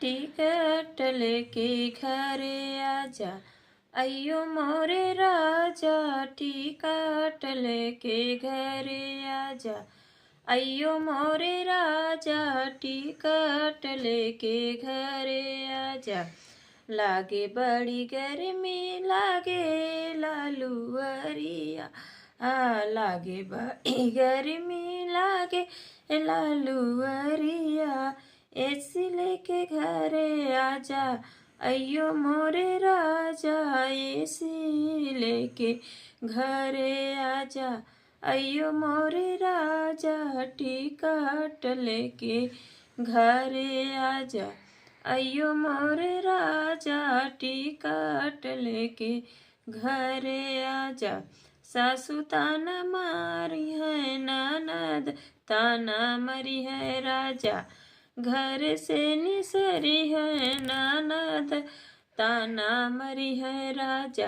Ticket लेके घरे आजा, अयो मोरे राजा। टिकट लेके घरे आजा, अयो मोरे राजा। टिकट लेके घरे आजा, लागे बड़ी गर्मी लागे लालूअरिया। लागे बड़ी गर्मी लागे लालूअरिया। एसी लेके घरे आजा, अयो मोरे राजा। एसी लेके घरे आजा, अयो मोरे राजा। टिकट लेके घरे आजा, अयो मोरे राजा। टिकट लेके घरे आजा। सासू ताना मारी है, ननद ताना मरी है राजा। घर से निसरी है, ननद ताना मरी है राजा।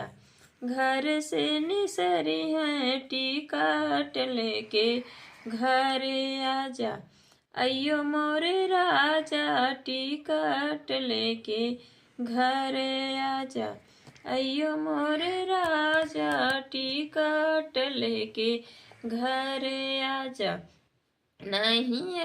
घर से निसरी है, टिकट लेके घरे आजा, अयो मोरे राजा। टिकट लेके घरे आजा, अयो मोरे राजा। टिकट लेके घरे आजा। नहीं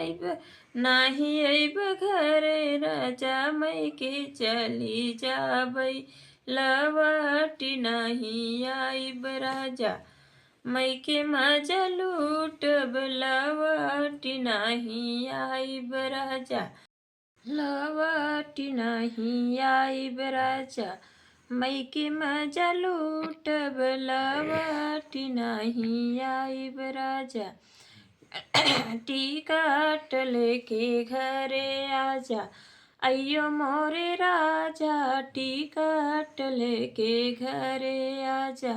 अइब घरे राजा, मैके चली जाबई लवटी। नहीं आइब राजा, मैके मजा लूटब लवटी। नहीं आइब राजा, लवटी नहीं आइब राजा। मैके मजा लूटब लवटी। नहीं आइब राजा। टिकट लेके घरे आजा, अयो मोरे राजा। टिकट लेके घरे आजा,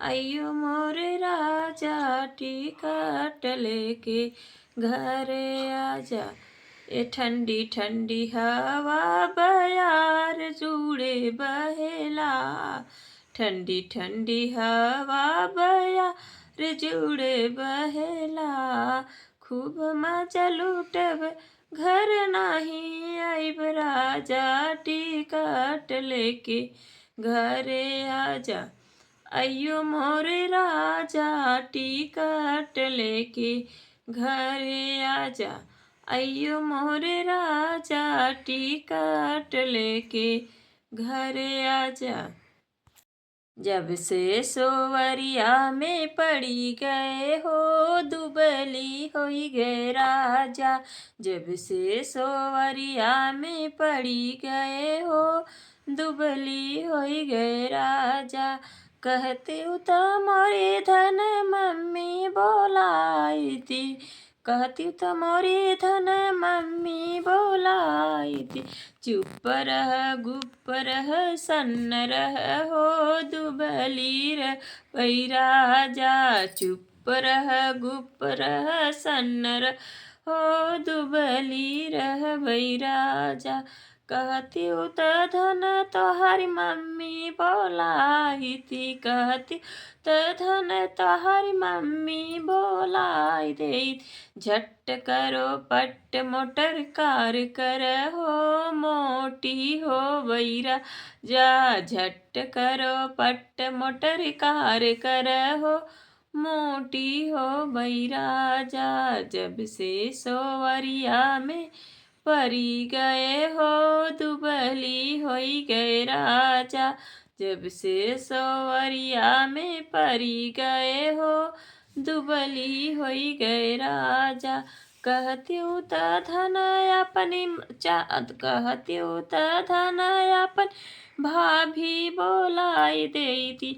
अयो मोरे राजा। टिकट लेके घरे आजा। ए ठंडी ठंडी हवा बयार जुड़े बहेला। ठंडी ठंडी हवा बयार जुड़े बहेला। खूब मजा लूटब घर नहीं आइब राजा। टिकट लेके घरे आजा, अयो मोरे राजा। टिकट लेके घरे आजा, अयो मोरे राजा। टिकट लेके घरे आजा। जब से सोवरिया में पड़ी गए हो, दुबली होई गए राजा। जब से सोवरिया में पड़ी गए हो, दुबली होई गए राजा। कहते तो मोरे धन मम्मी बोलाई थी, कहती तो मोरे धन मम्मी बोलाई थी। चुप रह गुप रह सन्न रह हो, दुबली रह राजा। चुप रह गुप रह सन्न रह हो, दुबली रह राजा। कहती त धन तोहरी मम्मी बोलाई थी, कहती त धन तोहरी मम्मी बोलाई दे। झट करो पट मोटर कार कर हो, मोटी हो वैरा जा। झट करो पट मोटर कार कर हो, मोटी हो वैरा जा। जब से सोवरिया में परी गए हो, दुबली होई गए राजा। जब से सोवरिया में परी गए हो, दुबली होई गए राजा। कहती त धन अपनी कहती त धन अपन भाभी बोलाई देती।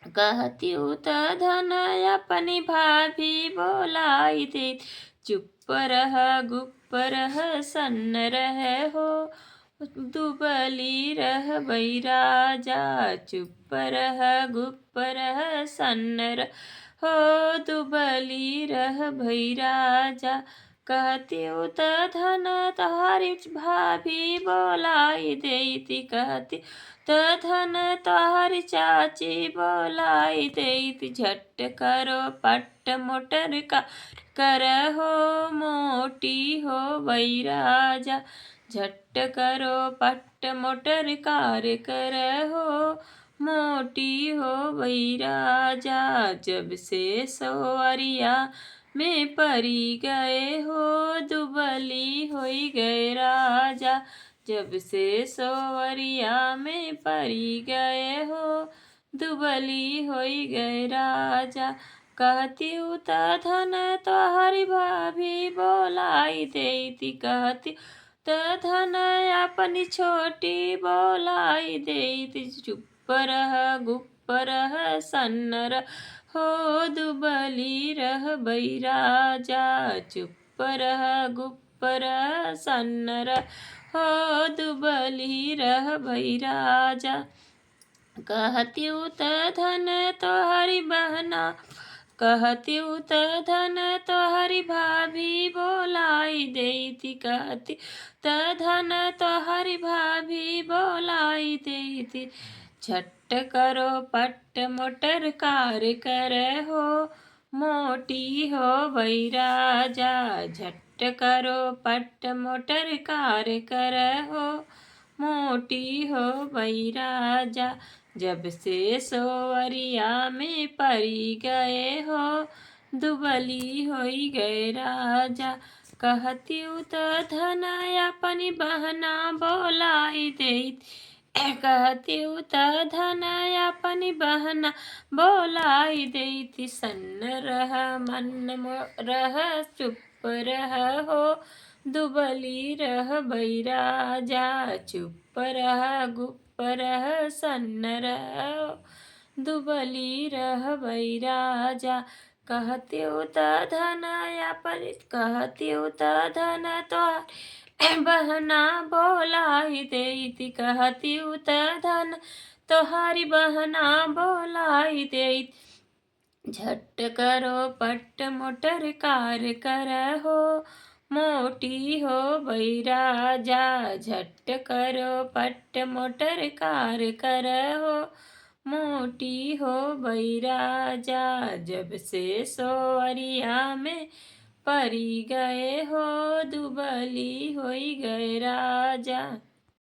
कहती त धन अपनी भाभी बोलाई देती। चुप रह गुप रह सन्न रह हो, दुबली रह राजा। चुप रह गुप रह सन्न रह हो, दुबली रह राजा। कहती त धन तोहरी भाभी बोलाई देती। कहती त धन तोहरी चाची बोलाई देती। झट करो पट मोटर का कर हो, मोटी हो वही राजा। झट करो पट मोटर कार कर हो, मोटी हो वही राजा। जब से सवरिया में परी गए हो, दुबली होई गए राजा। जब से सवरिया में परी गए हो, दुबली होई गए राजा। कहती त धन तोहरी भाभी बोलाई देती, कहती त धन अपनी छोटी बोलाई देती। चुप रह गुप्प रह सन्न रह हो, दुबली रह बई राजा। चुप रह गुप्प रह सन्न रह हो, दुबली रह बई राजा। कहती त धन तोहरी बहना, कहती त धन तोहरी भाभी बोलाई देती, कहती त धन तोहरी भाभी बोलाई देती। झट करो पट मोटर कार कर हो, मोटी हो वही राजा। झट करो पट मोटर कार कर हो, मोटी हो वही राजा। जब से सोवरिया में परी गए हो, दुबली होई गए राजा। कहती त धन अपनी बहना बोलाई देती, कहती त धन अपनी बहना बोलाई देती। सन्न रह मन रह चुप रह हो, दुबली रह बई राजा। चुप रह गुप्प रह सन्न रह, दुबली रह बई राजा। कहती त धन अपनी, कहती त धन तोहरी बहना बोलाई देती, कहती त धन तोहरी बहना बोलाई देती। झट करो पट मोटर कार कर हो, मोटी हो वही राजा। झट करो पट मोटर कार कर हो, मोटी हो वही राजा। जब से सोवरिया में परी गए हो, दुबली होई गए राजा।